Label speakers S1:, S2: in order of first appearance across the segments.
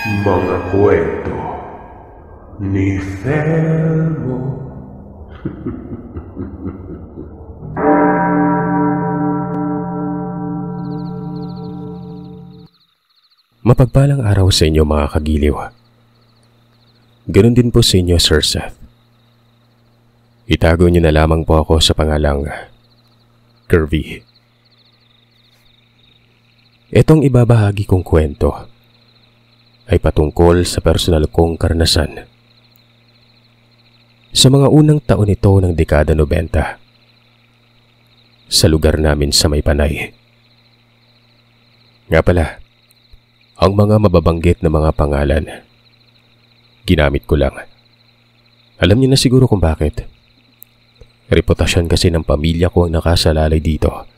S1: Mga kwento ni Thelmo.
S2: Mapagpalang araw sa inyo mga kagiliw. Ganon din po sa inyo, Sir Seth. Itago niyo na lamang po ako sa pangalang Kirby. Itong ibabahagi kong kwento ay patungkol sa personal kong karanasan. Sa mga unang taon ito ng dekada 90, sa lugar namin sa May Panay. Nga pala, ang mga mababanggit na mga pangalan, ginamit ko lang. Alam niyo na siguro kung bakit. Reputasyon kasi ng pamilya ko ang nakasalalay dito.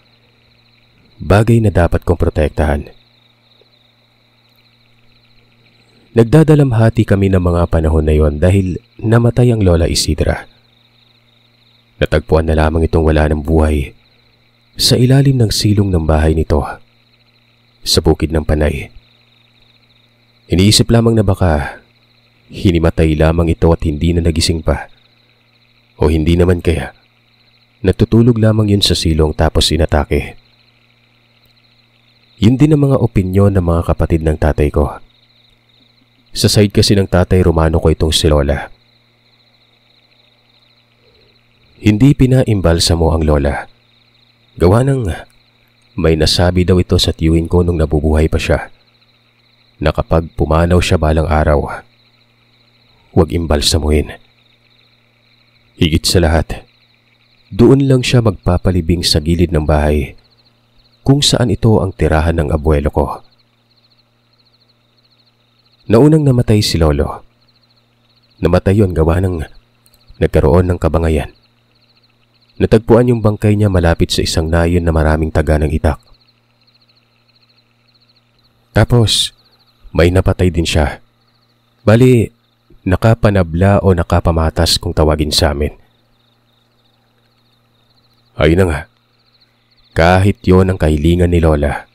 S2: Bagay na dapat kong protektahan. Nagdadalamhati kami ng mga panahon na yon dahil namatay ang Lola Isidra. Natagpuan na lamang itong wala ng buhay sa ilalim ng silong ng bahay nito, sa bukid ng Panay. Iniisip lamang na baka hinimatay lamang ito at hindi na nagising pa. O hindi naman kaya natutulog lamang yun sa silong tapos inatake. Yun din ang mga opinyon ng mga kapatid ng tatay ko. Sa side kasi ng tatay Romano ko itong si Lola. Hindi pinaimbalsamo ang Lola. Gawa ng may nasabi daw ito sa tiyuhin ko nung nabubuhay pa siya, na kapag pumanaw siya balang araw, huwag imbalsamuhin. Higit sa lahat, doon lang siya magpapalibing sa gilid ng bahay kung saan ito ang tirahan ng abuelo ko. Naunang namatay si Lolo. Namatay yon gawa ng nagkaroon ng kabangayan. Natagpuan yung bangkay niya malapit sa isang nayon na maraming taga ng itak. Tapos, may napatay din siya. Bali, nakapanabla o nakapamatas kung tawagin sa amin. Ayun na nga, kahit yon ang kahilingan ni Lola,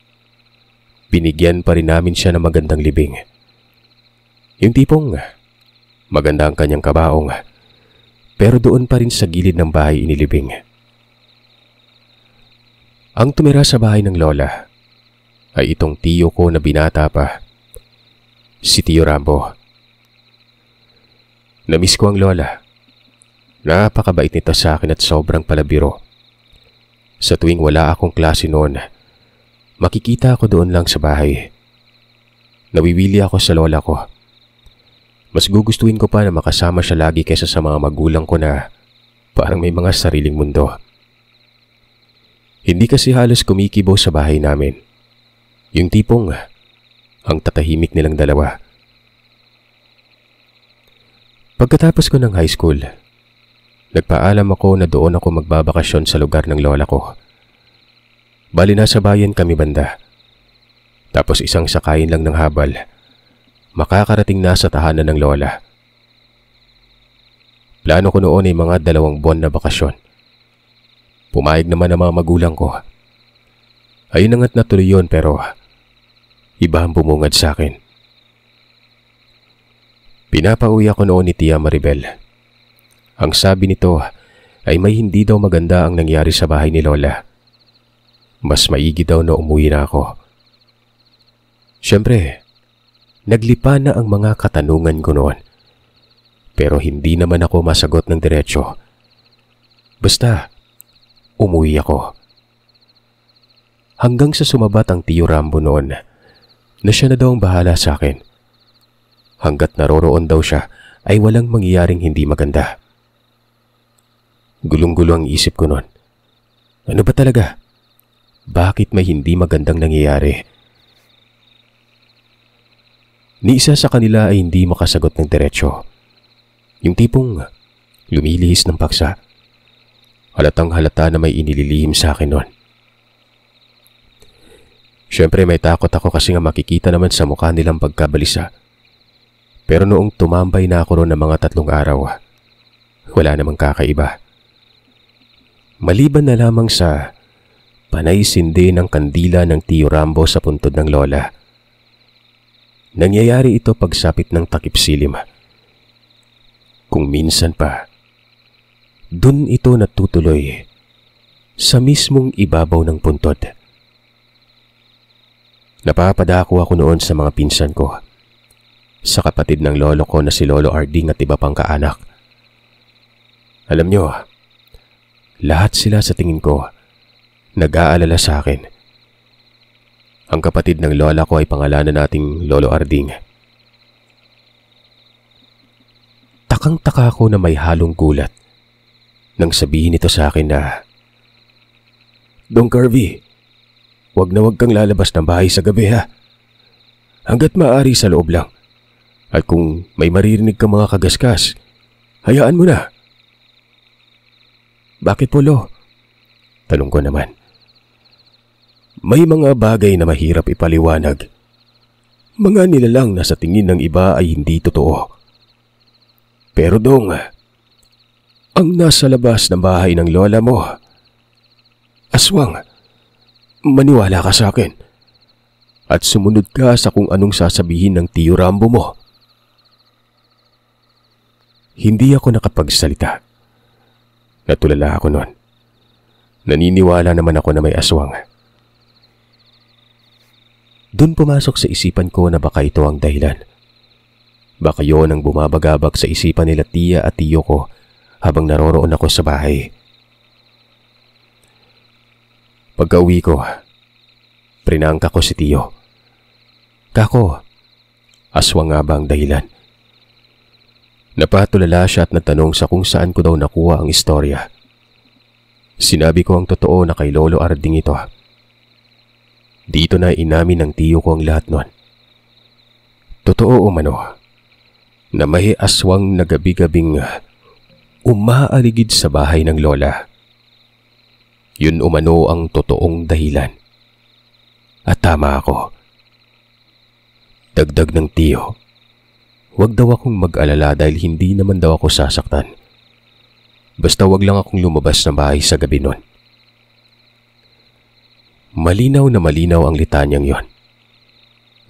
S2: binigyan pa rin namin siya ng magandang libing. Yung tipong maganda ang kanyang kabaong, pero doon pa rin sa gilid ng bahay inilibing. Ang tumira sa bahay ng Lola ay itong tiyo ko na binata pa, si Tiyo Rambo. Namiss ko ang Lola. Napakabait nito sa akin at sobrang palabiro. Sa tuwing wala akong klase noon, makikita ako doon lang sa bahay. Nawiwili ako sa Lola ko. Mas gugustuhin ko pa na makasama siya lagi kaysa sa mga magulang ko na parang may mga sariling mundo. Hindi kasi halos kumikibo sa bahay namin. Yung tipong ang tatahimik nilang dalawa. Pagkatapos ko ng high school, nagpaalam ako na doon ako magbabakasyon sa lugar ng Lola ko. Bali nasa bayan kami banda. Tapos isang sakayin lang ng habal, makakarating na sa tahanan ng Lola. Plano ko noon ay mga 2 buwan na bakasyon. Pumayag naman ang mga magulang ko. Ayun na nga't natuloy yun pero iba ang bumungad sa akin. Pinapauwi ako noon ni Tia Maribel. Ang sabi nito ay may hindi daw maganda ang nangyari sa bahay ni Lola. Mas maigi daw na umuwi na ako. Siyempre, naglipa na ang mga katanungan ko noon. Pero hindi naman ako masagot ng diretsyo. Basta, umuwi ako. Hanggang sa sumabat ang Tiyo Rambo noon na siya na daw ang bahala sa akin. Hanggat naroroon daw siya ay walang mangyayaring hindi maganda. Gulong-gulo ang isip ko noon. Ano ba talaga? Bakit may hindi magandang nangyayari? Ni isa sa kanila ay hindi makasagot ng diretsyo. Yung tipong lumilihis ng paksa. Halatang halata na may inililihim sa akin noon. Siyempre may takot ako kasi nga makikita naman sa mukha nilang pagkabalisa. Pero noong tumambay na ako roon ng mga 3 araw, wala namang kakaiba. Maliban na lamang sa panay sindi ng kandila ng Tiyo Rambo sa puntod ng Lola. Nangyayari ito pagsapit ng takip silim. Kung minsan pa, dun ito natutuloy sa mismong ibabaw ng puntod. Napapadako ako noon sa mga pinsan ko, sa kapatid ng lolo ko na si Lolo Arding at iba pang kaanak. Alam nyo, lahat sila sa tingin ko nag-aalala sa akin. Ang kapatid ng lola ko ay pangalanan nating Lolo Arding. Takang-taka ako na may halong gulat nang sabihin ito sa akin na, "Dong Carvey, wag kang lalabas ng bahay sa gabi ha. Hanggat maaari sa loob lang. At kung may maririnig kang mga kagaskas, hayaan mo na." "Bakit po, Lo?" Tanong ko naman. May mga bagay na mahirap ipaliwanag. Mga nilalang na sa tingin ng iba ay hindi totoo. Pero Dong, ang nasa labas ng bahay ng lola mo, aswang, maniwala ka sa akin. At sumunod ka sa kung anong sasabihin ng Tiyo Rambo mo. Hindi ako nakapagsalita. Natulala ako noon. Naniniwala naman ako na may aswang. Doon pumasok sa isipan ko na baka ito ang dahilan. Baka yun ang bumabagabag sa isipan nila tiya at tiyo ko habang naroroon ako sa bahay. Pagka-uwi ko, prinangka ko si tiyo. "Kako, aswang nga ba ang dahilan?" Napatulala siya at natanong sa kung saan ko daw nakuha ang istorya. Sinabi ko ang totoo na kay Lolo Arding ito. Dito na inamin ng tiyo ko ang lahat nun. Totoo umano na may aswang na gabi-gabing umaaligid sa bahay ng lola. Yun umano ang totoong dahilan. At tama ako. Dagdag ng tiyo, wag daw akong mag-alala dahil hindi naman daw ako sasaktan. Basta wag lang akong lumabas ng bahay sa gabi nun. Malinaw na malinaw ang litanyang yon.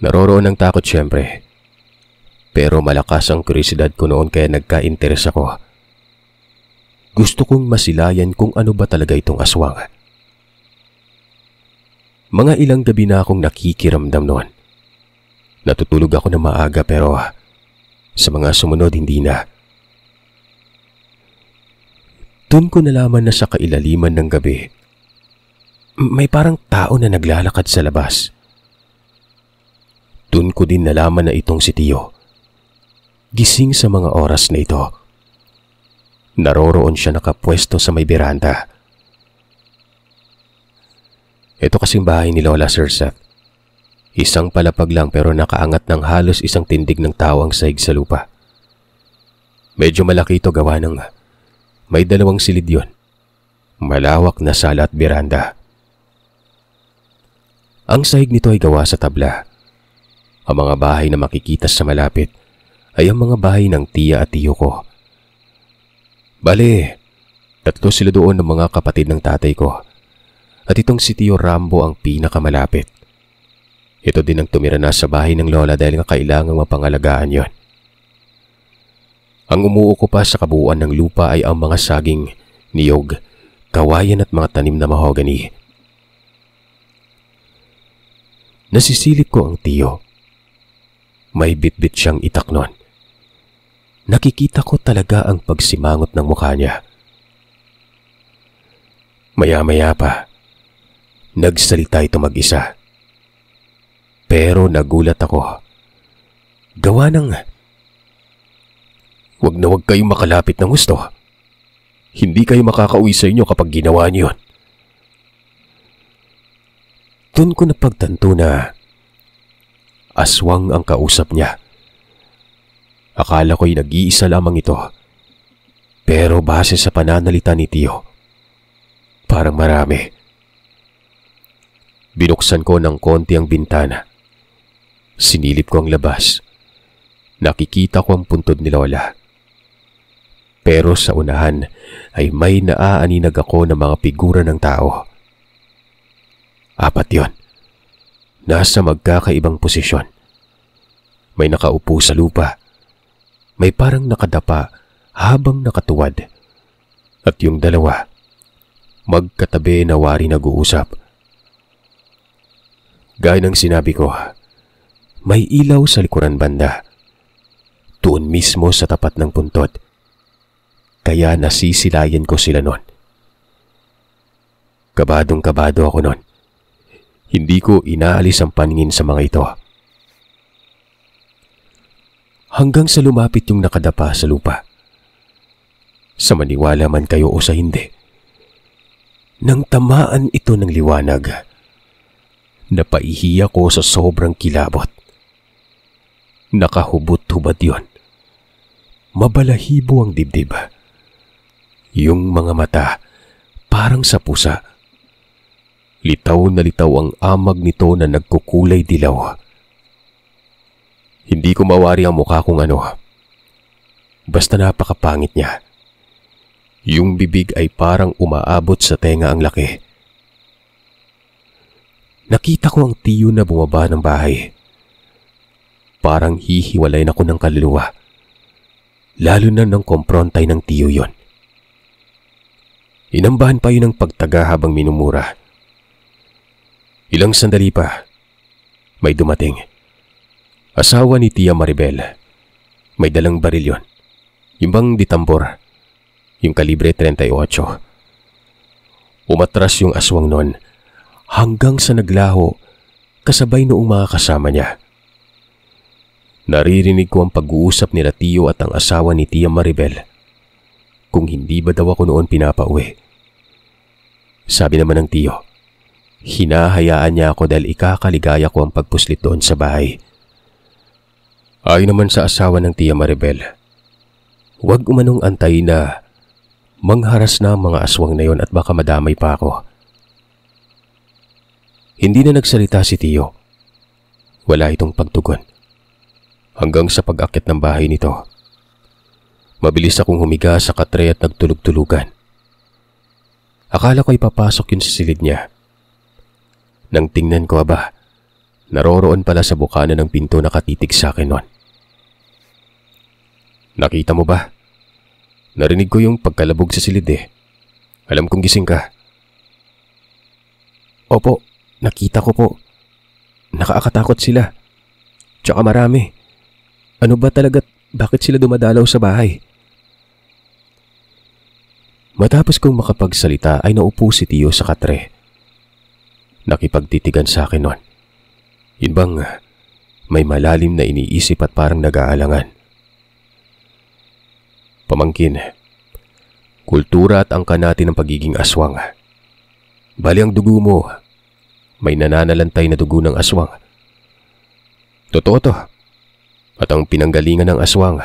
S2: Naroroon ng takot siyempre. Pero malakas ang kurisidad ko noon kaya nagka-interes ako. Gusto kong masilayan kung ano ba talaga itong aswang. Mga ilang gabi na akong nakikiramdam noon. Natutulog ako na maaga pero sa mga sumunod hindi na. Doon ko nalaman na sa kailaliman ng gabi, may parang tao na naglalakad sa labas. Doon ko din nalaman na itong si Tiyo. Gising sa mga oras na ito. Naroroon siya nakapwesto sa may beranda. Ito kasing bahay ni Lola, Sir Seth. Isang palapag lang pero nakaangat ng halos isang tindig ng tao ang sahig sa lupa. Medyo malaki ito gawa ng may 2 silid yun. Malawak na sala at beranda. Ang sahig nito ay gawa sa tabla. Ang mga bahay na makikita sa malapit ay ang mga bahay ng tiya at tiyo ko. Bale, 3 sila doon ng mga kapatid ng tatay ko. At itong si Tiyo Rambo ang pinakamalapit. Ito din ang tumira na sa bahay ng lola dahil nga kailangang mapangalagaan yon. Ang umuuko pa sa kabuuan ng lupa ay ang mga saging, niyog, kawayan at mga tanim na mahogany. Nasisilip ko ang tiyo. May bitbit siyang itak nun. Nakikita ko talaga ang pagsimangot ng mukha niya. Maya-maya pa, nagsalita ito mag-isa. Pero nagulat ako. Gawa ng, wag na wag kayong makalapit ng gusto. Hindi kayo makakauwi sa inyo kapag ginawa niyo yun. Doon ko napagtanto na aswang ang kausap niya. Akala ko'y nag-iisa lamang ito. Pero base sa pananalita ni Tiyo, parang marami. Binuksan ko ng konti ang bintana. Sinilip ko ang labas. Nakikita ko ang puntod ni Lola. Pero sa unahan ay may naaaninag ako ng mga figura ng tao. 4 yon. Nasa magkakaibang posisyon. May nakaupo sa lupa. May parang nakadapa habang nakatuwad. At yung dalawa, magkatabi na wari nag-uusap. Gaya ng sinabi ko, may ilaw sa likuran banda. Doon mismo sa tapat ng puntot. Kaya nasisilayan ko sila nun. Kabadong-kabado ako nun. Hindi ko inaalis ang paningin sa mga ito. Hanggang sa lumapit yung nakadapa sa lupa. Sa maniwala man kayo o sa hindi, nang tamaan ito ng liwanag, napaihiya ko sa sobrang kilabot. Nakahubot-hubad yon. Mabalahibo ang dibdib. Yung mga mata parang sa pusa. Litaw na litaw ang amag nito na nagkukulay dilaw. Hindi ko mawari ang mukha kung ano. Basta napakapangit niya. Yung bibig ay parang umaabot sa tenga ang laki. Nakita ko ang tiyo na bumaba ng bahay. Parang hihiwalay na ko ng kaluluwa. Lalo na nang komprontay ng tiyo yon. Inambahan pa yun ng pagtaga habang minumura. Ilang sandali pa, may dumating. Asawa ni Tia Maribel. May dalang baril yon. Yung bang ditambor. Yung kalibre 38. Umatras yung aswang nun hanggang sa naglaho kasabay noong mga kasama niya. Naririnig ko ang pag-uusap nila Tiyo at ang asawa ni Tia Maribel kung hindi ba daw ako noon pinapauwi. Sabi naman ng Tiyo, hinahayaan niya ako dahil ikakaligaya ko ang pagpuslit doon sa bahay. Ayon naman sa asawa ng Tia Maribel, huwag umanong antay na mangharas na ang mga aswang na yon at baka madamay pa ako. Hindi na nagsalita si Tiyo. Wala itong pagtugon. Hanggang sa pag-akit ng bahay nito. Mabilis akong humiga sa katre at nagtulog-tulugan. Akala ko ay papasok yun sa silid niya. Nang tingnan ko naroroon pala sa bukana ng pinto nakatitig sa akin nun. Nakita mo ba? Narinig ko yung pagkalabog sa silid eh. Alam kong gising ka. Opo, nakita ko po. Nakakatakot sila. Tsaka marami. Ano ba talaga, bakit sila dumadalaw sa bahay? Matapos kong makapagsalita ay naupo si Tiyo sa katre. Nakipagtitigan sa akin nun. Yun bang may malalim na iniisip at parang nag-aalangan. Pamangkin, kultura at angka natin ng pagiging aswang. Bali ang dugo mo, may nananalantay na dugo ng aswang. Totoo to. At ang pinanggalingan ng aswang,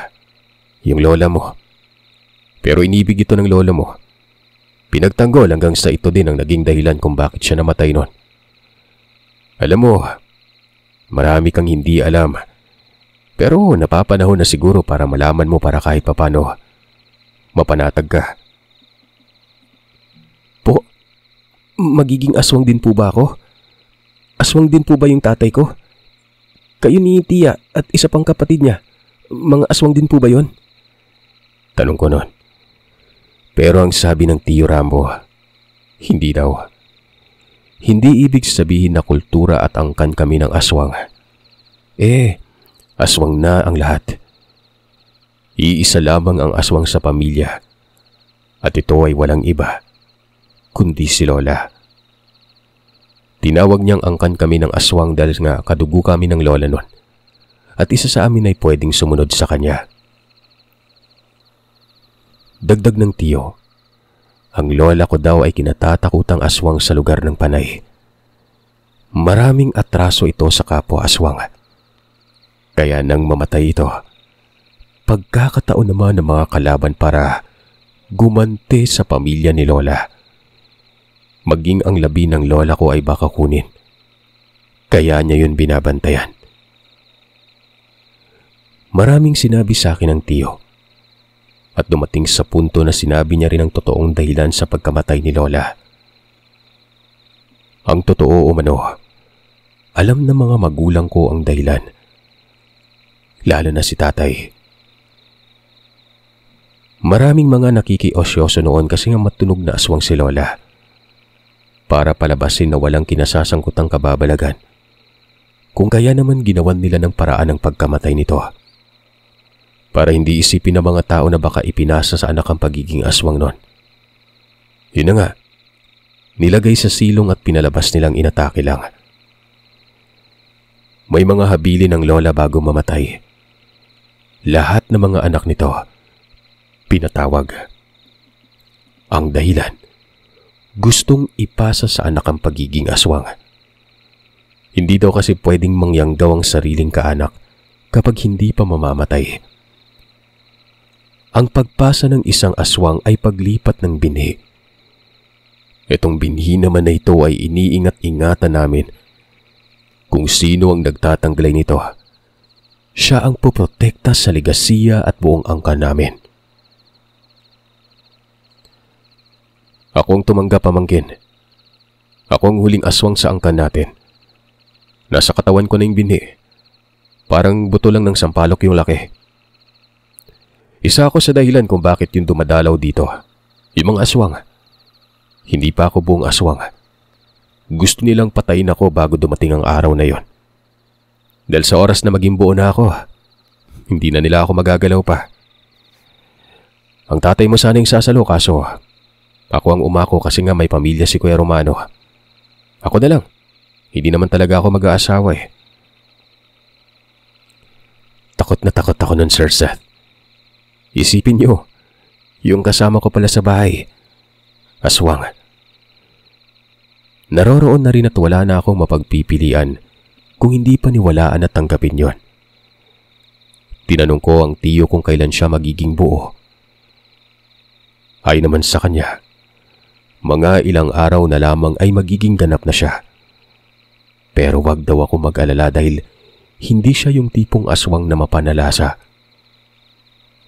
S2: yung lola mo. Pero inibig ito ng lola mo. Pinagtanggol hanggang sa ito din ang naging dahilan kung bakit siya namatay nun. Alam mo, marami kang hindi alam. Pero napapanahon na siguro para malaman mo para kahit papano mapanatag ka. Po, magiging aswang din po ba ako? Aswang din po ba yung tatay ko? Kayo ni Tia at isa pang kapatid niya, mga aswang din po ba yon? Tanong ko nun. Pero ang sabi ng Tiyo Rambo, hindi daw. Hindi ibig sabihin na kultura at angkan kami ng aswang. Aswang na ang lahat. Iisa lamang ang aswang sa pamilya. At ito ay walang iba, kundi si Lola. Tinawag niyang angkan kami ng aswang dahil nga kadugo kami ng lola nun. At isa sa amin ay pwedeng sumunod sa kanya. Dagdag ng Tiyo, ang lola ko daw ay kinatatakutang aswang sa lugar ng Panay. Maraming atraso ito sa kapwa aswang. Kaya nang mamatay ito, pagkakataon naman ng mga kalaban para gumante sa pamilya ni Lola. Maging ang labi ng lola ko ay baka kunin. Kaya niya yun binabantayan. Maraming sinabi sa akin ng Tiyo. At dumating sa punto na sinabi niya rin ang totoong dahilan sa pagkamatay ni Lola. Ang totoo umano, alam ng mga magulang ko ang dahilan. lalo na si tatay. Maraming mga nakikiosyoso noon kasi nga matunog na aswang si Lola. Para palabasin na walang kinasasangkutang kababalagan. Kung kaya naman ginawan nila ng paraan ng pagkamatay nito. Para hindi isipin ng mga tao na baka ipinasa sa anak ang pagiging aswang nun. Yun na nga, nilagay sa silong at pinalabas nilang inatake lang. May mga habili ng Lola bago mamatay. Lahat ng mga anak nito, pinatawag. Ang dahilan, gustong ipasa sa anak ang pagiging aswang. Hindi daw kasi pwedeng mangyanggaw ang sariling kaanak kapag hindi pa mamamatay. Ang pagpasa ng isang aswang ay paglipat ng binhi. Itong binhi naman na ito ay iniingat-ingatan namin. Kung sino ang nagtatanggalay nito, siya ang poprotekta sa legasiya at buong angkan namin. Ako ang tumanggap, pamangkin. Ako ang huling aswang sa angkan natin. Nasa katawan ko na yung binhi. Parang buto lang ng sampalok yung laki. Isa ako sa dahilan kung bakit yung dumadalaw dito. Yung mga aswang. Hindi pa ako buong aswang. Gusto nilang patayin ako bago dumating ang araw na yon. Dahil sa oras na maging buo na ako, hindi na nila ako magagalaw pa. Ang tatay mo sana yung sasalo kaso ako ang umako kasi nga may pamilya si Kuya Romano. Ako na lang. Hindi naman talaga ako mag-aasawa eh. Takot na takot ako nun, Sir Seth. Isipin niyo, yung kasama ko pala sa bahay, aswang. Naroroon na rin at wala na akong mapagpipilian kung hindi paniwalaan at tanggapin yon. Tinanong ko ang tiyo kung kailan siya magiging buo. Ay naman sa kanya, mga ilang araw na lamang ay magiging ganap na siya. Pero wag daw ako mag-alala dahil hindi siya yung tipong aswang na mapanalasa.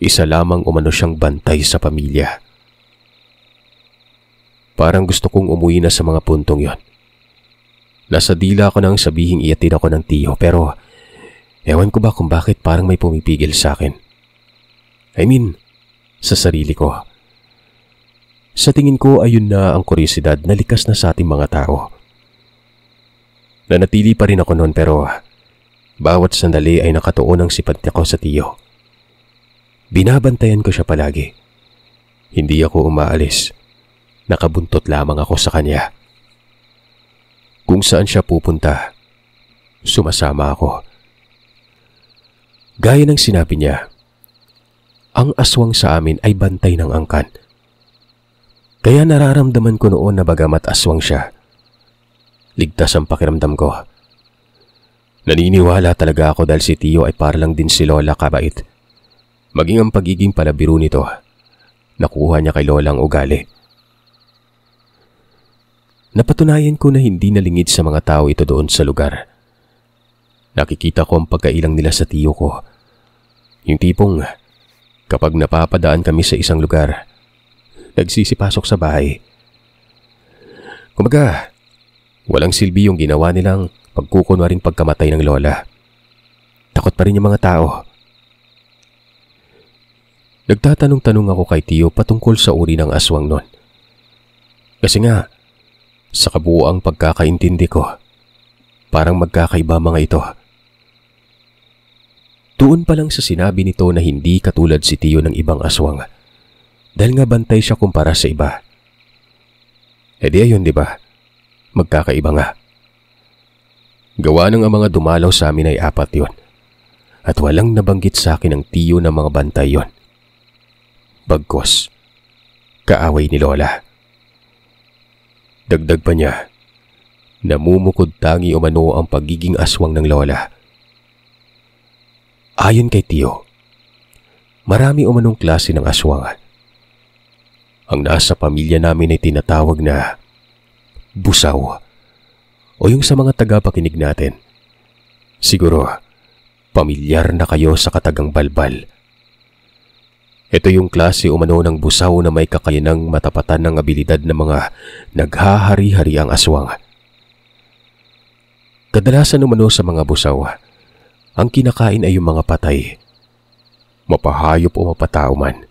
S2: Isa lamang umano siyang bantay sa pamilya. Parang gusto kong umuwi na sa mga puntong yon. Nasa dila ko nang sabihing iatid ako ng tiyo pero ewan ko ba kung bakit parang may pumipigil sa akin. I mean, sa sarili ko. Sa tingin ko ayun na ang kuryosidad na likas na sa ating mga tao. Nanatili pa rin ako noon pero bawat sandali ay nakatuon ang sipat ko sa tiyo. Binabantayan ko siya palagi. Hindi ako umaalis. Nakabuntot lamang ako sa kanya. Kung saan siya pupunta, sumasama ako. Gaya ng sinabi niya, ang aswang sa amin ay bantay ng angkan. Kaya nararamdaman ko noon na bagamat aswang siya, ligtas ang pakiramdam ko. Naniniwala talaga ako dahil si Tiyo ay para lang din si Lola kabait. Maging ang pagiging palabiro nito, nakuha niya kay Lola ang ugali. Napatunayan ko na hindi nalingid sa mga tao ito doon sa lugar. Nakikita ko ang pagkailang nila sa tiyo ko. Yung tipong kapag napapadaan kami sa isang lugar, nagsisipasok sa bahay. Kumbaga, walang silbi yung ginawa nilang pagkukunwaring pagkamatay ng Lola. Takot pa rin yung mga tao. Nagtatanong-tanong ako kay Tiyo patungkol sa uri ng aswang nun. Kasi nga, sa kabuuang pagkakaintindi ko, parang magkakaiba mga ito. Doon pa lang sa sinabi nito na hindi katulad si Tiyo ng ibang aswang. Dahil nga bantay siya kumpara sa iba. E di ayun, di ba? Magkakaiba nga. Gawa ng ang mga dumalaw sa amin ay 4 yon. At walang nabanggit sa akin ang Tiyo ng mga bantay yon. Bagkos, kaaway ni Lola. Dagdag pa niya, namumukod tangi umano ang pagiging aswang ng Lola. Ayon kay Tiyo, marami umanong klase ng aswang. Ang nasa pamilya namin ay tinatawag na busaw o yung sa mga tagapakinig natin. Siguro, pamilyar na kayo sa katagang balbal. Ito yung klase umano ng busaw na may kakayanang matapatan ng abilidad ng mga naghahari-hari ang aswang. Kadalasan umano sa mga busaw ang kinakain ay yung mga patay, mapahayop o mapatao man.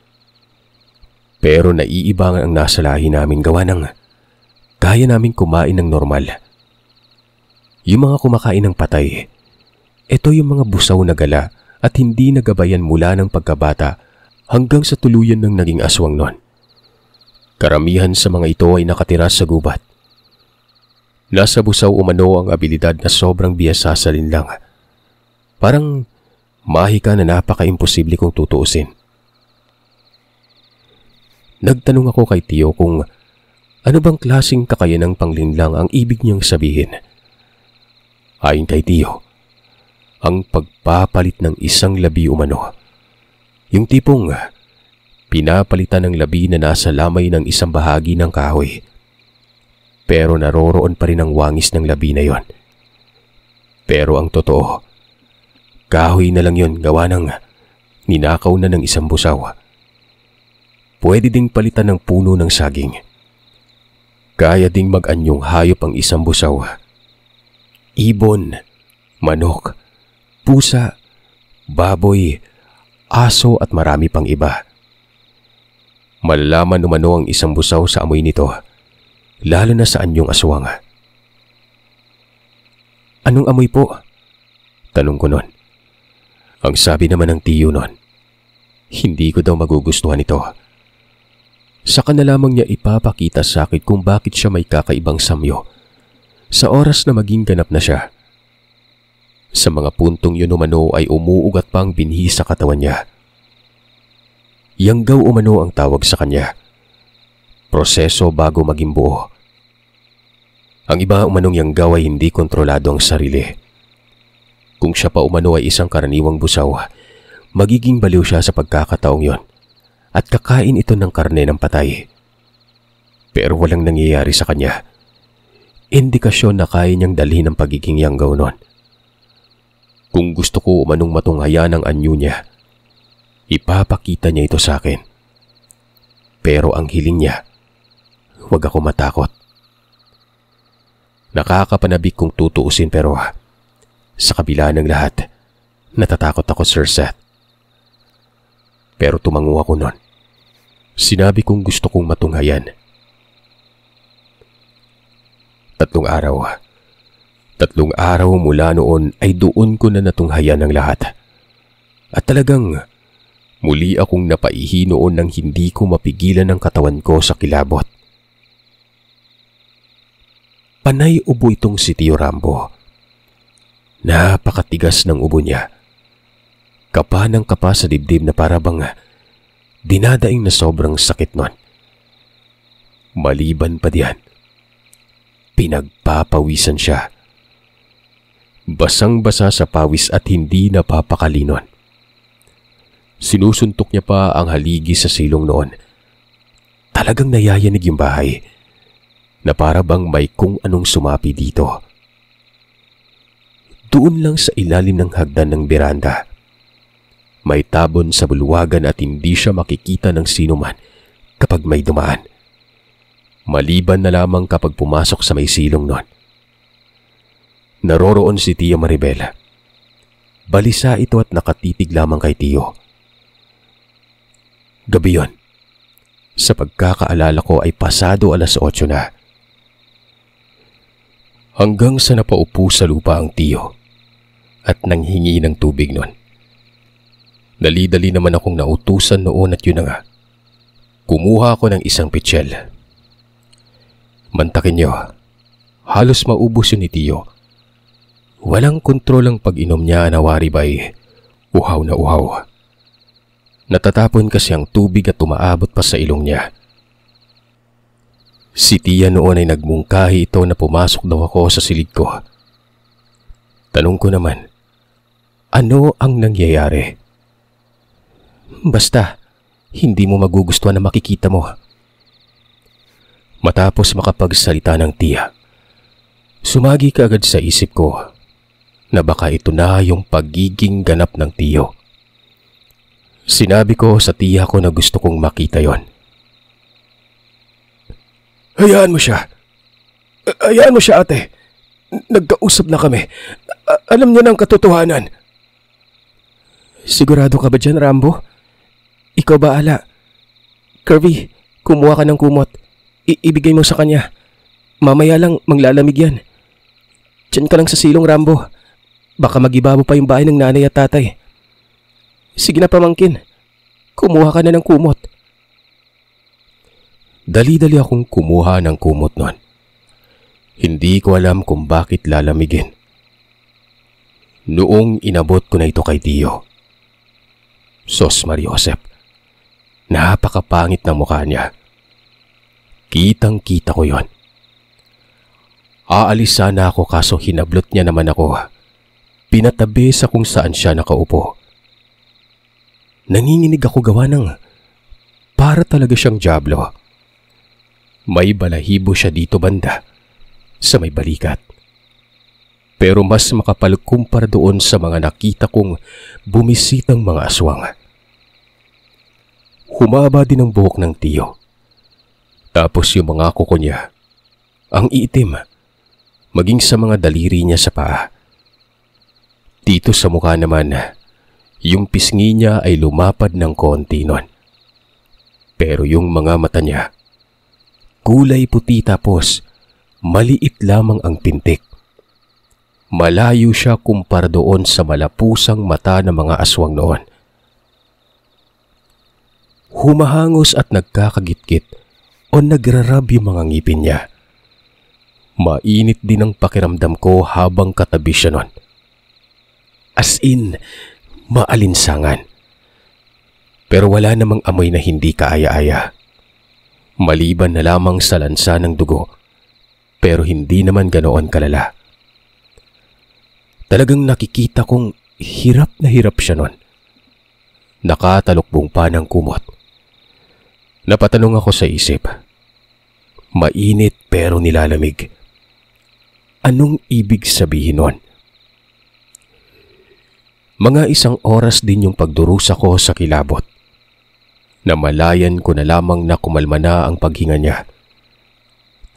S2: Pero naiiba ang nasa lahi namin gawa ng kaya namin kumain ng normal. Yung mga kumakain ng patay, ito yung mga busaw na gala at hindi nagabayan mula ng pagkabata hanggang sa tuluyan ng naging aswang nun. Karamihan sa mga ito ay nakatira sa gubat. Nasa busaw umano ang abilidad na sobrang biyasa sa linlang. Parang mahika na napaka-imposible kung tutuusin. Nagtanong ako kay Tio kung ano bang klaseng kakayanang panglinlang ang ibig niyang sabihin. Ayon kay Tio, ang pagpapalit ng isang labi umano. Yung tipong pinapalitan ng labi na nasa lamay ng isang bahagi ng kahoy. Pero naroroon pa rin ang wangis ng labi na yon. Pero ang totoo, kahoy na lang yon gawa ng ninakaw na ng isang busaw. Pwede ding palitan ng puno ng saging. Kaya ding mag-anyong hayop ang isang busaw. Ibon, manok, pusa, baboy, aso at marami pang iba. Malalaman umano ang isang busaw sa amoy nito, lalo na sa anyong aswang. Anong amoy po? Tanong ko nun. Ang sabi naman ng Tio nun, hindi ko daw magugustuhan ito. Saka na lamang niya ipapakita sa akin kung bakit siya may kakaibang samyo sa oras na maging ganap na siya. Sa mga puntong yun umano ay umuugat pang binhi sa katawan niya. Yanggaw umano ang tawag sa kanya. Proseso bago maging buo. Ang iba umanong yanggaw ay hindi kontrolado ang sarili. Kung siya pa umano ay isang karaniwang busaw, magiging baliw siya sa pagkakataong yon at kakain ito ng karne ng patay. Pero walang nangyayari sa kanya. Indikasyon na kaya niyang dalhin ang pagiging yanggaw nun. Kung gusto ko umanong matunghayan ang anyo niya, ipapakita niya ito sa akin. Pero ang hiling niya, huwag ako matakot. Nakakapanabik kung tutuusin pero sa kabila ng lahat, natatakot ako, Sir Seth. Pero tumango ako nun. Sinabi kong gusto kong matunghayan. 3 araw. 3 araw mula noon ay doon ko na natunghayan ang lahat. At talagang muli akong napaihi noon nang hindi ko mapigilan ang katawan ko sa kilabot. Panay ubo itong si Tio Rambo. Napakatigas ng ubo niya. Kapa ng kapa sa dibdib na parabang dinadaing na sobrang sakit nun. Maliban pa diyan, pinagpapawisan siya. Basang-basa sa pawis at hindi napapakalinon. Sinusuntok niya pa ang haligi sa silong noon. Talagang nayayanig yung bahay na parabang may kung anong sumapi dito. Doon lang sa ilalim ng hagdan ng beranda. May tabon sa bulwagan at hindi siya makikita ng sino man kapag may dumaan. Maliban na lamang kapag pumasok sa may silong nun. Naroroon si Tia Maribel. Balisa ito at nakatitig lamang kay Tio. Gabi yon. Sa pagkakaalala ko ay pasado 8:00 na. Hanggang sa napaupo sa lupa ang Tio at nanghingi ng tubig nun. Dali-dali naman akong nautusan noon at yun na nga. Kumuha ako ng isang pitsyel. Mantakin niyo, halos maubos yun ni Tio. Walang kontrol ang pag-inom niya, nawari ba'y uhaw na uhaw. Natatapon kasi ang tubig at tumaabot pa sa ilong niya. Si Tia noon ay nagmungkahi ito na pumasok daw ako sa silid ko. Tanong ko naman, ano ang nangyayari? Basta, hindi mo magugustuhan na makikita mo. Matapos makapagsalita ng Tia, sumagi ka agad sa isip ko na baka ito na yung pagiging ganap ng Tio. Sinabi ko sa Tia ko na gusto kong makita yon. Hayaan mo siya. Hayaan mo siya, ate. Nagkausap na kami. Alam niya ng katotohanan. Sigurado ka ba dyan, Rambo? Ikaw bahala. Kirby, kumuha ka ng kumot. Ibigay mo sa kanya. Mamaya lang maglalamig yan. Diyan ka lang sa silong, Rambo. Baka mag-ibabo pa yung bahay ng nanay at tatay. Sige na, pamangkin. Kumuha ka na ng kumot. Dali-dali akong kumuha ng kumot nun. Hindi ko alam kung bakit lalamigin. Noong inabot ko na ito kay Tio, Sos Mariosep, napakapangit ng mukha niya. Kitang-kita ko yon. Aalis sana ako kaso hinablot niya naman ako. Pinatabi sa kung saan siya nakaupo. Nanginginig ako gawa ng para talaga siyang dyablo. May balahibo siya dito banda sa may balikat. Pero mas makapal kumpara doon sa mga nakita kong bumisitang mga aswang. Humaba din ang buhok ng Tio. Tapos yung mga kuko niya, ang itim, maging sa mga daliri niya sa paa. Dito sa mukha naman, yung pisngi niya ay lumapad ng konti nun. Pero yung mga mata niya, kulay puti tapos maliit lamang ang pintik. Malayo siya kumpara doon sa malapusang mata ng mga aswang noon. Humahangos at nagkakagit-git o nagrarab yung mga ngipin niya. Mainit din ang pakiramdam ko habang katabi siya nun. As in, maalinsangan. Pero wala namang amoy na hindi kaaya-aya. Maliban na lamang sa lansa ng dugo, pero hindi naman ganoon kalala. Talagang nakikita kong hirap na hirap siya nun. Nakatalukbong pa ng kumot. Napatanong ako sa isip. Mainit pero nilalamig. Anong ibig sabihin nun? Mga 1 oras din yung pagdurusa ko sa kilabot. Namalayan ko na lamang na kumalma na ang paghinga niya.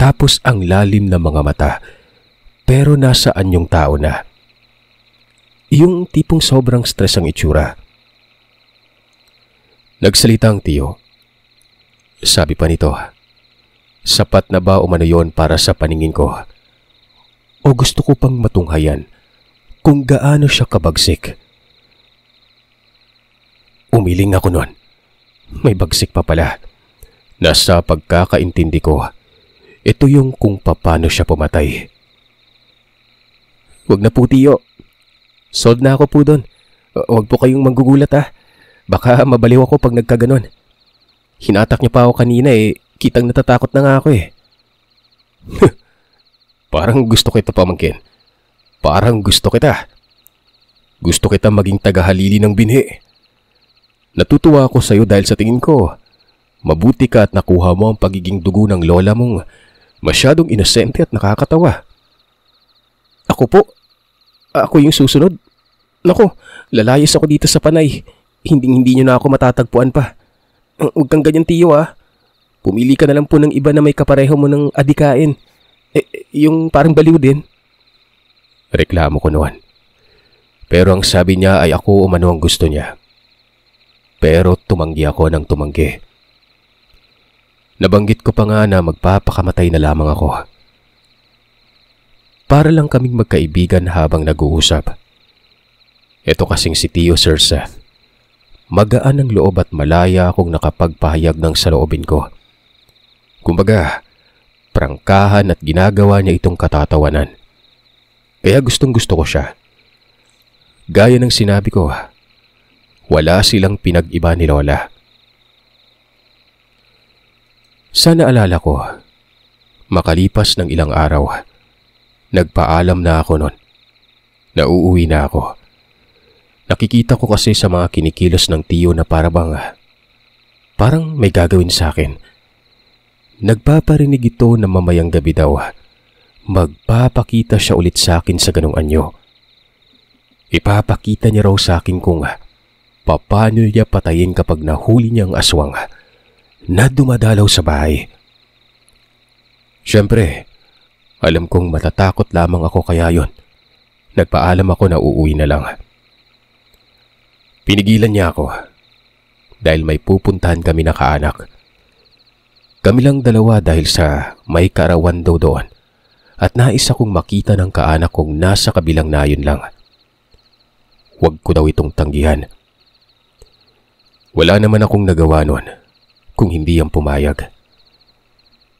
S2: Tapos ang lalim na mga mata, pero nasaan yung tao na? Yung tipong sobrang stress ang itsura. Nagsalita ang Tio. Sabi pa nito, sapat na ba umano yon para sa paningin ko? O gusto ko pang matunghayan kung gaano siya kabagsik? Umiling ako nun. May bagsik pa pala. Nasa pagkakaintindi ko, ito yung kung paano siya pumatay. Huwag na po, Tio. Sold na ako po doon. Huwag po kayong manggugulat Baka mabaliw ako pag nagkaganon. Hinatak niya pa ako kanina kitang natatakot na nga ako Parang gusto kita, pamangkin. Parang gusto kita. Gusto kita maging tagahalili ng binhi. Natutuwa ako sa iyo dahil sa tingin ko, mabuti ka at nakuha mo ang pagiging dugo ng lola mong masyadong inosente at nakakatawa. Ako po? Ako yung susunod? Naku, lalayas ako dito sa panay. Hindi niyo na ako matatagpuan pa. Huwag kang ganyan, Tio Pumili ka na lang po ng iba na may kapareho mo ng adikain. Yung parang baliw din. Reklamo ko noon. Pero ang sabi niya ay ako umano ang gusto niya. Pero tumanggi ako ng tumanggi. Nabanggit ko pa nga na magpapakamatay na lamang ako. Para lang kaming magkaibigan habang nag-uusap. Ito kasing si Tio Sir Seth. Magaan ang loob at malaya akong nakapagpahayag ng saloobin ko. Kumbaga, prangkahan at ginagawa niya itong katatawanan. Kaya gustong-gusto ko siya. Gaya ng sinabi ko, wala silang pinag-iba ni Lola. Sa naalala ko, makalipas ng ilang araw, nagpaalam na ako nun. Nauuwi na ako. Nakikita ko kasi sa mga kinikilos ng Tio na parang may gagawin sa akin. Nagpaparinig ito na mamayang gabi daw. Magpapakita siya ulit sa akin sa ganung anyo. Ipapakita niya raw sa akin kung paano niya patayin kapag nahuli niya ang aswang na dumadalaw sa bahay. Siyempre, alam kong matatakot lamang ako kaya yon. Nagpaalam ako na uuwi na lang. Pinigilan niya ako dahil may pupuntahan kami na kaanak. Kami lang dalawa dahil sa may kaarawan daw doon at nais akong makita ng kaanak kong nasa kabilang nayon lang. Huwag ko daw itong tanggihan. Wala naman akong nagawa nun kung hindi ang pumayag.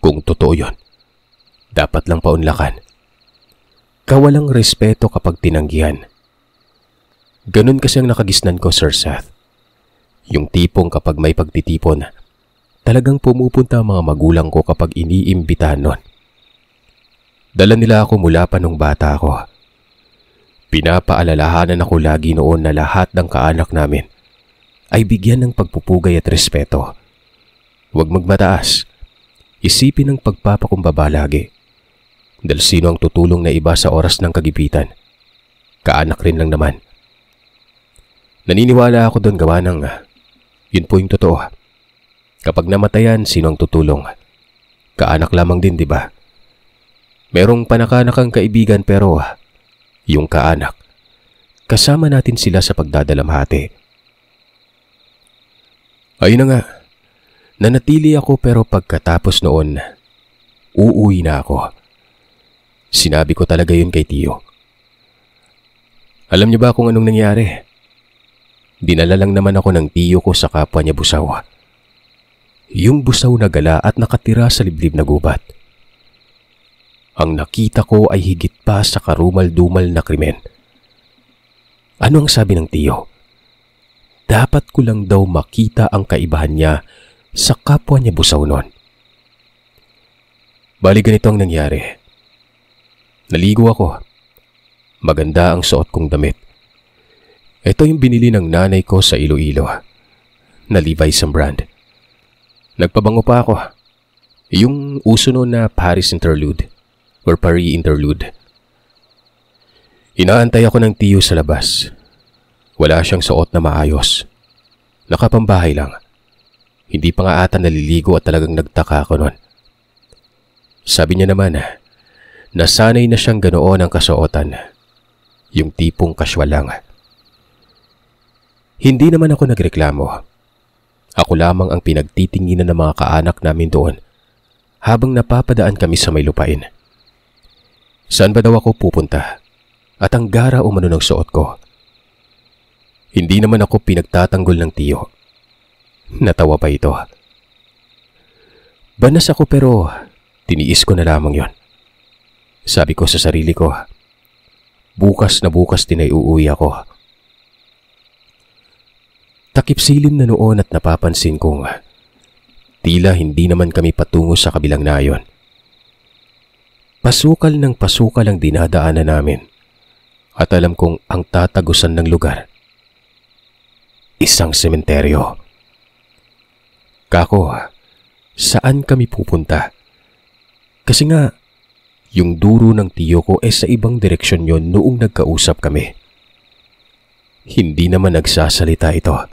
S2: Kung totoo yun, dapat lang paunlakan. Kawalang respeto kapag tinanggihan. Ganun kasi ang nakagisnan ko, Sir Seth. Yung tipong kapag may pagtitipon, talagang pumupunta ang mga magulang ko kapag iniimbitahan nun. Dala nila ako mula pa nung bata ako. Pinapaalalahanan ako lagi noon na lahat ng kaanak namin ay bigyan ng pagpupugay at respeto. Huwag magmataas. Isipin ang pagpapakumbaba lagi. Dahil sino ang tutulong na iba sa oras ng kagipitan? Kaanak rin lang naman. Naniniwala ako doon gawa ng yun po yung totoo. Kapag namatayan, sino ang tutulong? Kaanak lamang din, di ba? Merong panakanak ang kaibigan pero yung kaanak, kasama natin sila sa pagdadalamhati. Ayun na nga, nanatili ako pero pagkatapos noon, uuwi na ako. Sinabi ko talaga yun kay Tio. Alam niyo ba kung anong nangyari? Dinala lang naman ako ng tiyo ko sa kapwa niya busaw. Yung busaw na gala at nakatira sa liblib na gubat. Ang nakita ko ay higit pa sa karumal-dumal na krimen. Ano ang sabi ng tiyo? Dapat ko lang daw makita ang kaibahan niya sa kapwa niya busaw noon. Bali ganito ang nangyari. Naligo ako. Maganda ang suot kong damit. Ito yung binili ng nanay ko sa Iloilo, na Levi's ang brand. Nagpabango pa ako. Yung uso noon na Paris Interlude or Paris Interlude. Inaantay ako ng tiyo sa labas. Wala siyang suot na maayos. Nakapambahay lang. Hindi pa nga ata naliligo at talagang nagtaka ako noon. Sabi niya naman, nasanay na siyang ganoon ang kasuotan. Yung tipong kaswal lang. Hindi naman ako nagreklamo. Ako lamang ang pinagtitinginan ng mga kaanak namin doon habang napapadaan kami sa may lupain. Saan ba daw ako pupunta? At ang gara umano ng suot ko. Hindi naman ako pinagtatanggol ng tiyo. Natawa pa ito. Banas ako pero tiniis ko na lamang yon. Sabi ko sa sarili ko, bukas na bukas din ay uuwi ako. Takip silim na noon at napapansin kong tila hindi naman kami patungo sa kabilang nayon. Pasukal ng pasukal ang dinadaanan namin at alam kong ang tatagusan ng lugar, isang sementeryo. Kako, saan kami pupunta? Kasi nga, yung duro ng tiyo ko sa ibang direksyon yon noong nagkausap kami. Hindi naman nagsasalita ito.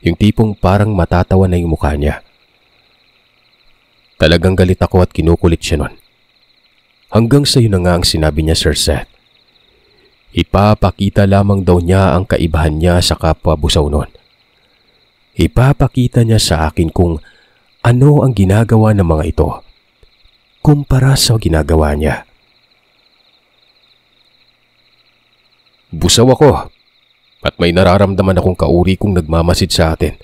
S2: Yung tipong parang matatawa na yung mukha niya. Talagang galit ako at kinukulit siya nun. Hanggang sa yun na nga ang sinabi niya, Sir Seth. Ipapakita lamang daw niya ang kaibahan niya sa kapwa busaw nun. Ipapakita niya sa akin kung ano ang ginagawa ng mga ito kumpara sa ginagawa niya. Busaw ako. At may nararamdaman akong kauri kong nagmamasid sa atin.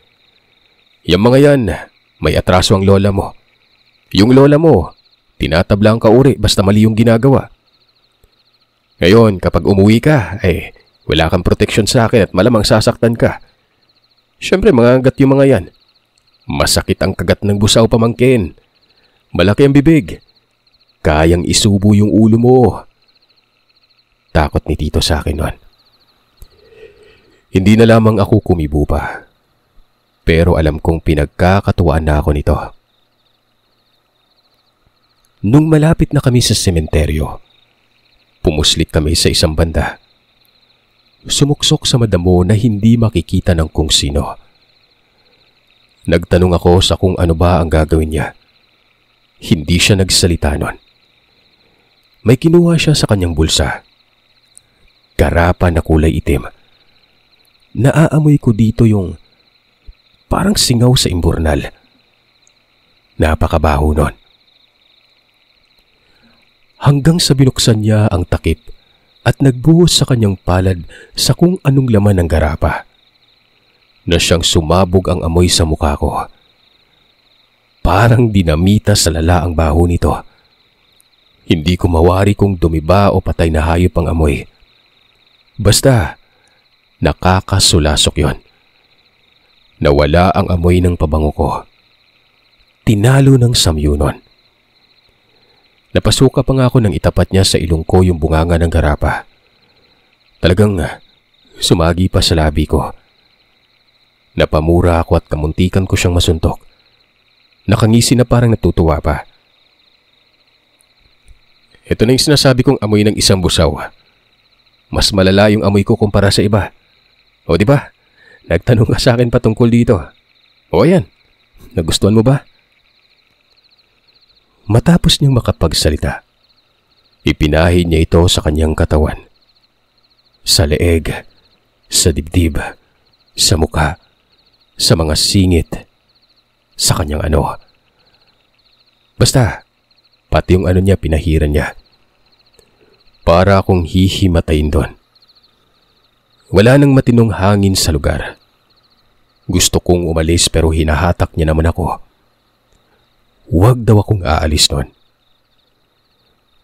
S2: Yang mga yan, may atraso ang lola mo. Yung lola mo, tinatabla ang kauri basta mali yung ginagawa. Ngayon, kapag umuwi ka, wala kang proteksyon sa akin at malamang sasaktan ka. Siyempre, mga agat yung mga yan. Masakit ang kagat ng busaw pamangkin. Malaki ang bibig. Kayang isubo yung ulo mo. Takot ni Tito sa akin nun. Hindi na lamang ako kumibo pa. Pero alam kong pinagkakatuwaan na ako nito. Nung malapit na kami sa sementeryo, pumuslit kami sa isang banda. Sumuksok sa madamo na hindi makikita ng kung sino. Nagtanong ako sa kung ano ba ang gagawin niya. Hindi siya nagsalita nun. May kinuha siya sa kanyang bulsa. Garapa na kulay itim. naaamoy ko dito yung parang singaw sa imburnal. Napakabaho nun. Hanggang sa binuksan niya ang takip at nagbuhos sa kanyang palad sa kung anong laman ng garapa, na siyang sumabog ang amoy sa mukha ko. Parang dinamita sa lala ang baho nito. Hindi ko mawari kung dumiba o patay na hayop ang amoy. Basta, nakakasulasok yon. Nawala ang amoy ng pabango ko. Tinalo ng samyunon. Napasuka pa nga ako nang itapat niya sa ilong ko yung bunganga ng garapa. Talagang sumagi pa sa labi ko. Napamura ako at kamuntikan ko siyang masuntok. Nakangisi na parang natutuwa pa. Ito na yung sinasabi kong amoy ng isang busaw. Mas malala yung amoy ko kumpara sa iba. O di ba? Nagtanong ka sa akin patungkol dito. O ayan, nagustuhan mo ba? Matapos niyang makapagsalita, ipinahid niya ito sa kanyang katawan. Sa leeg, sa dibdib, sa mukha, sa mga singit, sa kanyang ano. Basta, pati yung ano niya pinahiran niya. Para akong hihimatayin doon. Wala nang matinong hangin sa lugar. Gusto kong umalis pero hinahatak niya naman ako. Huwag daw akong aalis nun.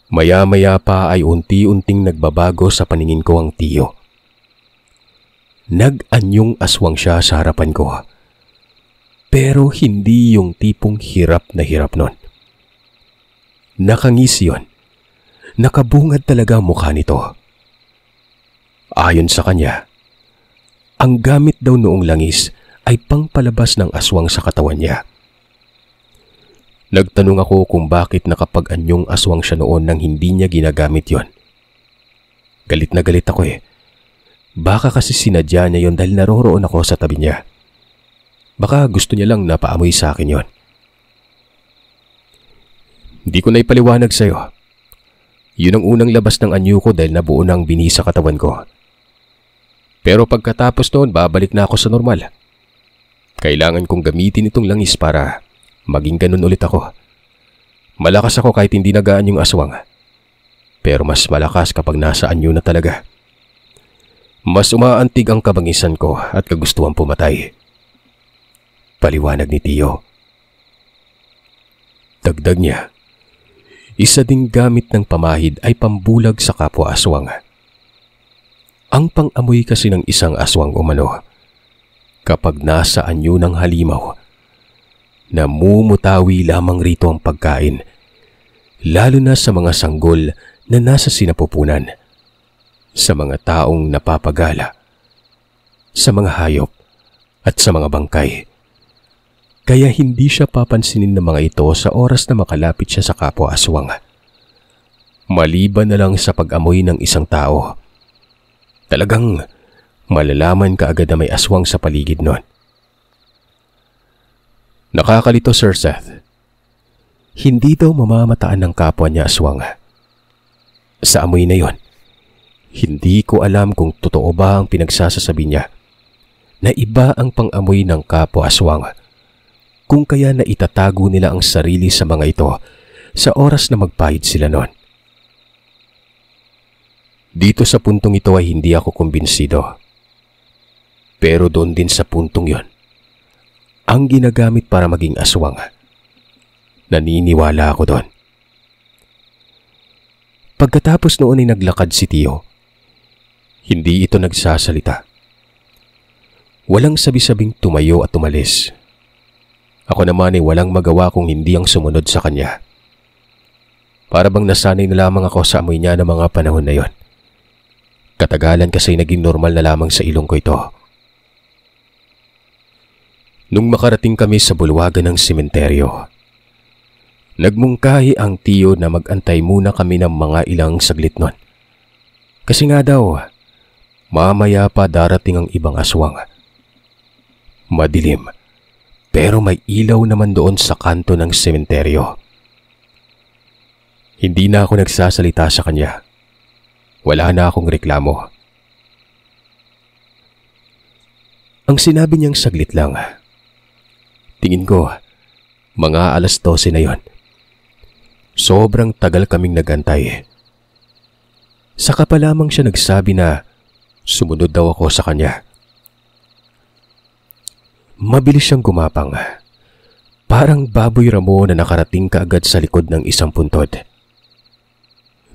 S2: Maya-maya pa ay unti-unting nagbabago sa paningin ko ang tiyo. Nag-anyong aswang siya sa harapan ko. Pero hindi yung tipong hirap na hirap nun. Nakangisi yun. Nakabungad talaga ang mukha nito. Ayon sa kanya, ang gamit daw noong langis ay pangpalabas ng aswang sa katawan niya. Nagtanong ako kung bakit nakapag-anyong aswang siya noon nang hindi niya ginagamit yon. Galit na galit ako eh. Baka kasi sinadya niya yon dahil naroroon ako sa tabi niya. Baka gusto niya lang napaamoy sa akin yon. Hindi ko na ipaliwanag sa'yo. Yun ang unang labas ng anyo ko dahil nabuo na ang bini sa katawan ko. Pero pagkatapos noon, babalik na ako sa normal. Kailangan kong gamitin itong langis para maging ganun ulit ako. Malakas ako kahit hindi nagaan yung aswang. Pero mas malakas kapag nasa anyo na talaga. Mas umaantig ang kabangisan ko at kagustuhan pumatay. Paliwanag ni Tiyo. Dagdag niya, isa ding gamit ng pamahid ay pambulag sa kapwa aswang. Ang pang-amoy kasi ng isang aswang umano, kapag nasa anyo ng halimaw, namumutawi lamang rito ang pagkain, lalo na sa mga sanggol na nasa sinapupunan, sa mga taong napapagala, sa mga hayop at sa mga bangkay. Kaya hindi siya papansinin ng mga ito sa oras na makalapit siya sa kapwa aswang. Maliban na lang sa pag-amoy ng isang tao, talagang malalaman ka agad na may aswang sa paligid nun. Nakakalito, Sir Seth. Hindi daw mamamataan ng kapwa niya aswang. Sa amoy na yon, hindi ko alam kung totoo ba ang pinagsasasabi niya na iba ang pang-amoy ng kapwa aswang, kung kaya na itatago nila ang sarili sa mga ito sa oras na magpahid sila nun. Dito sa puntong ito ay hindi ako kumbinsido. Pero doon din sa puntong yon, ang ginagamit para maging aswang, naniniwala ako doon. Pagkatapos noon ay naglakad si Tiyo. Hindi ito nagsasalita. Walang sabi-sabing tumayo at umalis. Ako naman ay walang magawa kung hindi ang sumunod sa kanya. Para bang nasanay na lamang ako sa amoy niya ng mga panahon na yon. Katagalan kasi naging normal na lamang sa ilong ko ito. Nung makarating kami sa bulwagan ng sementeryo, nagmungkahi ang Tiyo na mag-antay muna kami ng mga ilang saglit nun. Kasi nga daw, mamaya pa darating ang ibang aswang. Madilim, pero may ilaw naman doon sa kanto ng sementeryo. Hindi na ako nagsasalita sa kanya. Wala na akong reklamo. Ang sinabi niyang saglit lang. Tingin ko, mga 12:00 na yon. Sobrang tagal kaming nagantay. Saka pa lamang siya nagsabi na sumunod daw ako sa kanya. Mabilis siyang gumapang. Parang baboy ramo na nakarating kaagad sa likod ng isang puntod.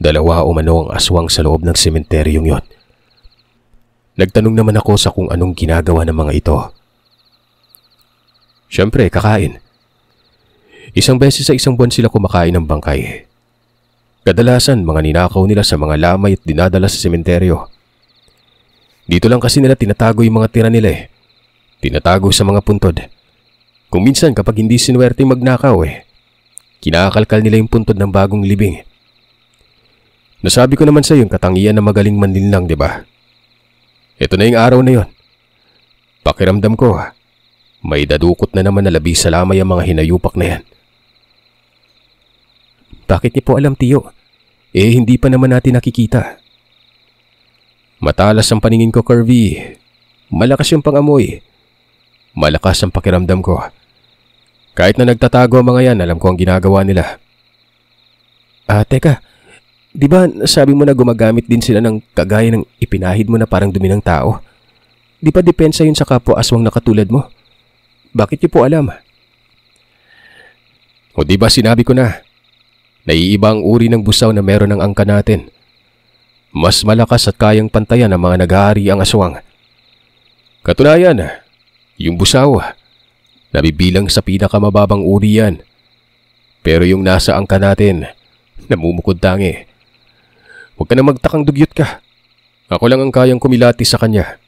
S2: 2 umano ang aswang sa loob ng sementeryong yon. Nagtanong naman ako sa kung anong ginagawa ng mga ito. Siyempre, kakain. 1 beses sa 1 buwan sila kumakain ng bangkay. Kadalasan mga ninakaw nila sa mga lamay at dinadala sa sementeryo. Dito lang kasi nila tinatago yung mga tira nila eh. Tinatago sa mga puntod. Kung minsan kapag hindi sinuwerteng magnakaw kinakalkal nila yung puntod ng bagong libing. Nasabi ko naman sa iyo yung katangian na magaling manlinlang, di ba? Ito na yung araw na yon. Pakiramdam ko, may dadukot na naman na labi sa lamay ang mga hinayupak na yan. Bakit niyo po alam, Tiyo? Hindi pa naman natin nakikita. Matalas ang paningin ko, Kirby. Malakas yung pangamoy. Malakas ang pakiramdam ko. Kahit na nagtatago ang mga yan, alam ko ang ginagawa nila. Teka. Di ba sabi mo na gumagamit din sila ng kagaya ng ipinahid mo na parang dumi ng tao? Di ba depensa yun sa kapwa aswang na katulad mo? Bakit niyo po alam? O di ba sinabi ko na, naiiba ang uri ng busaw na meron ng angka natin. Mas malakas at kayang pantayan ang mga nag-aari ang aswang. Katunayan, yung busaw, nabibilang sa pinakamababang uri yan. Pero yung nasa angka natin, namumukod tangi. Huwag ka na magtakang dugyot ka. Ako lang ang kayang kumilati sa kanya.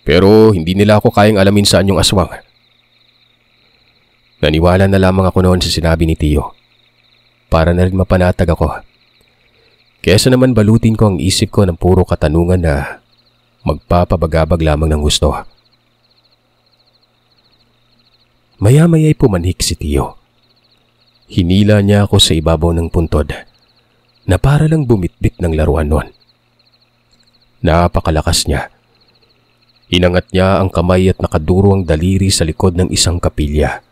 S2: Pero hindi nila ako kayang alamin saan yung aswang. Naniwala na lamang ako noon sa sinabi ni Tiyo. Para na rin mapanatag ako. Kesa naman balutin ko ang isip ko ng puro katanungan na magpapabagabag lamang ng gusto. Maya-maya'y pumanhik si Tiyo. Hinila niya ako sa ibabaw ng puntod na para lang bumitbit ng laruan nun. Napakalakas niya. Inangat niya ang kamay at nakaduro ang daliri sa likod ng isang kapilya.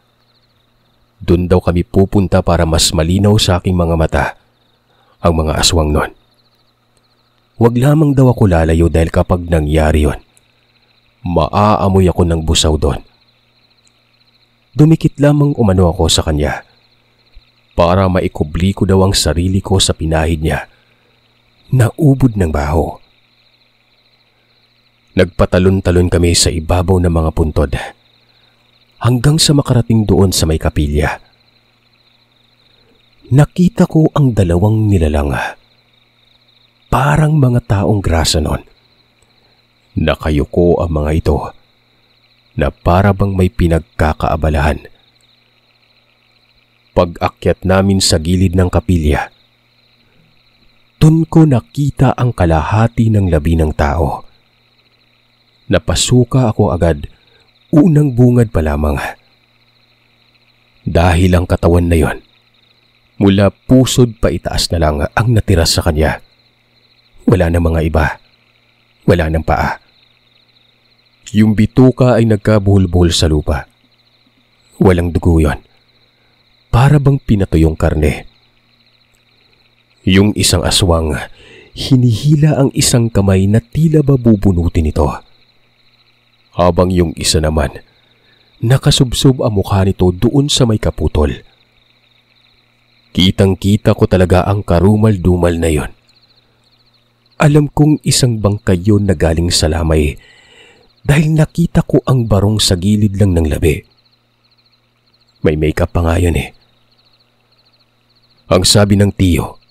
S2: Doon daw kami pupunta para mas malinaw sa aking mga mata ang mga aswang nun. Huwag lamang daw ako lalayo dahil kapag nangyari yon, maaamoy ako ng busaw doon. Dumikit lamang umano ako sa kanya para maikubli ko daw ang sarili ko sa pinahid niya na ubod ng baho. Nagpatalon-talon kami sa ibabaw ng mga puntod hanggang sa makarating doon sa may kapilya. Nakita ko ang 2 nilalang. Parang mga taong grasa nun. Nakayuko ang mga ito na para bang may pinagkakaabalahan. Pag-akyat namin sa gilid ng kapilya, dun ko nakita ang kalahati ng labi ng tao. Napasuka ako agad, unang bungad pa lamang. Dahil ang katawan na yon, mula pusod pa itaas na lang ang natira sa kanya. Wala na mga iba. Wala ng paa. Yung bituka ay nagkabuhol-buhol sa lupa. Walang dugo yon. Para bang pinatuyong karne. Yung isang aswang, hinihila ang isang kamay na tila ba bubunutin ito. Habang yung isa naman, nakasubsob ang mukha nito doon sa may kaputol. Kitang-kita ko talaga ang karumal-dumal na yon. Alam kong isang bangkay yun na galing sa lamay dahil nakita ko ang barong sa gilid lang ng labi. May makeup pa nga yun eh. Ang sabi ng Tiyo,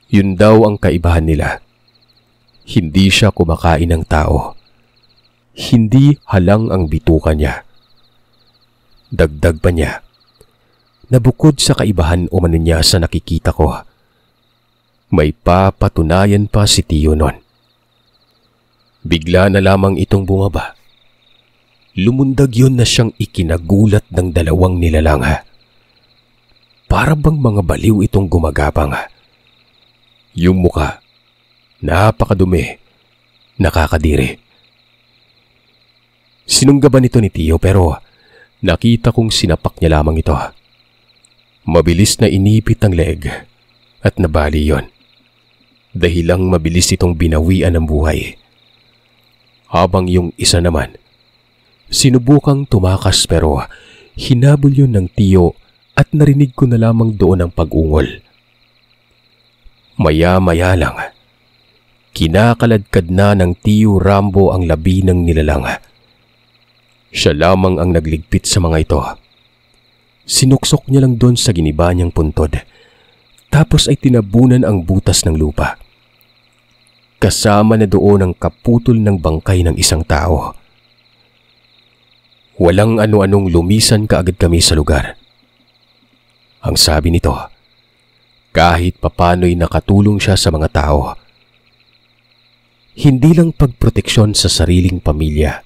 S2: yun daw ang kaibahan nila. Hindi siya kumakain ng tao. Hindi halang ang bituka niya. Dagdag pa niya, na bukod sa kaibahan umano niya sa nakikita ko, may papatunayan pa si Tiyo nun. Bigla na lamang itong bumaba. Lumundag yun na siyang ikinagulat ng 2 nilalang. Para bang mga baliw itong gumagapang. Yung muka, napakadumi, nakakadiri. Sinunggaban ito ni Tio pero nakita kong sinapak niya lamang ito. Mabilis na inipit ang leeg at nabali yon. Dahilang mabilis itong binawian ng buhay. Habang yung isa naman, sinubukang tumakas pero hinabol yun ng Tio at narinig ko na lamang doon ang pag-ungol. Maya-maya lang, kinakaladkad na ng Tio Rambo ang labi ng nilalang. Siya lamang ang nagligpit sa mga ito. Sinuksok niya lang doon sa giniba niyang puntod, tapos ay tinabunan ang butas ng lupa. Kasama na doon ang kaputol ng bangkay ng isang tao. Walang ano-anong lumisan kaagad kami sa lugar. Ang sabi nito, kahit papano'y nakatulong siya sa mga tao. Hindi lang pagproteksyon sa sariling pamilya.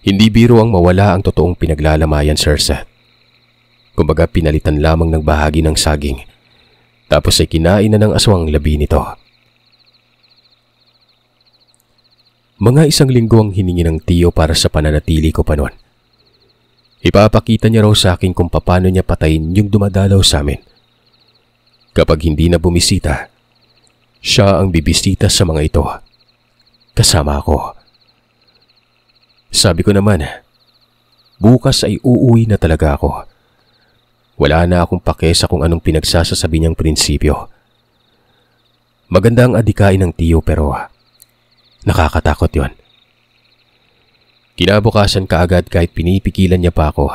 S2: Hindi biro ang mawala ang totoong pinaglalamayan, Sir Seth. Kumbaga pinalitan lamang ng bahagi ng saging, tapos ay kinain na ng aswang labi nito. Mga 1 linggo ang hiningi ng Tio para sa pananatili ko pa noon. Ipapakita niya raw sa akin kung paano niya patayin yung dumadalaw sa amin. Kapag hindi na bumisita, siya ang bibisita sa mga ito. Kasama ako. Sabi ko naman, bukas ay uuwi na talaga ako. Wala na akong pake sa kung anong pinagsasasabi niyang prinsipyo. Maganda ang adikain ng Tio pero nakakatakot yon. Kinabukasan kaagad kahit pinipigilan niya pa ako.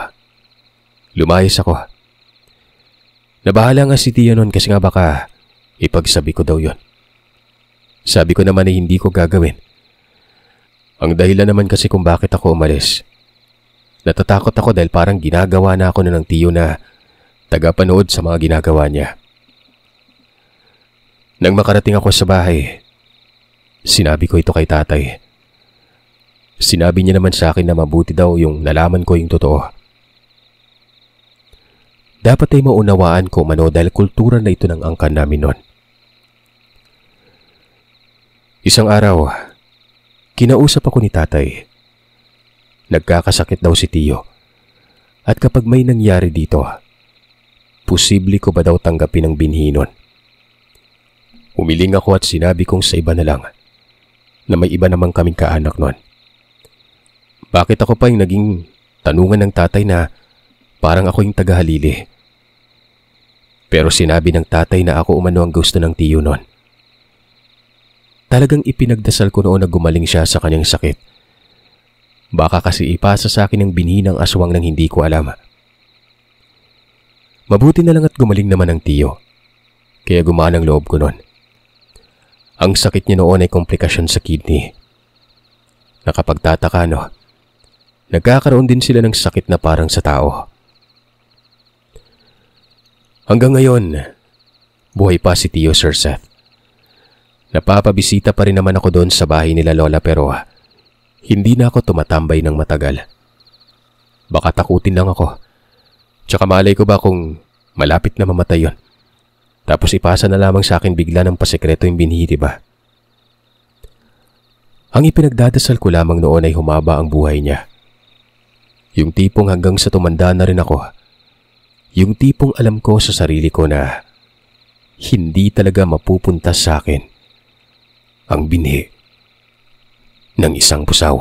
S2: Lumayas ako. Nabahala nga si Tio noon kasi nga baka ipagsabi ko daw yon. Sabi ko naman ay hindi ko gagawin. Ang dahilan naman kasi kung bakit ako umalis. Natatakot ako dahil parang ginagawa na ako ng Tio na tagapanood sa mga ginagawa niya. Nang makarating ako sa bahay, sinabi ko ito kay tatay. Sinabi niya naman sa akin na mabuti daw yung nalaman ko yung totoo. Dapat ay maunawaan ko mano dahil kultura na ito ng angkan namin noon. Isang araw, kinausap ako ni tatay. Nagkakasakit daw si Tio. At kapag may nangyari dito, posible ko ba daw tanggapin ang binhi nun? Umiling ako at sinabi kong sa iba na lang na may iba namang kaming kaanak nun. Bakit ako pa yung naging tanungan ng tatay na parang ako yung tagahalili? Pero sinabi ng tatay na ako umano ang gusto ng Tio nun. Talagang ipinagdasal ko noon na gumaling siya sa kanyang sakit. Baka kasi ipasa sa akin ang binhi ng aswang nang hindi ko alam. Mabuti na lang at gumaling naman ang Tio. Kaya gumaan ang loob ko noon. Ang sakit niya noon ay komplikasyon sa kidney. Nakapagtataka no, nagkakaroon din sila ng sakit na parang sa tao. Hanggang ngayon, buhay pa si Tio, Sir Seth. Napapabisita pa rin naman ako doon sa bahay nila Lola pero hindi na ako tumatambay ng matagal. Baka takutin lang ako. Tsaka malay ko ba kung malapit na mamatay yon. Tapos ipasa na lamang sa akin bigla ng pasekreto yung binhi, diba? Ang ipinagdadasal ko lamang noon ay humaba ang buhay niya. Yung tipong hanggang sa tumanda na rin ako. Yung tipong alam ko sa sarili ko na hindi talaga mapupunta sa akin ang binhi ng isang pusaw.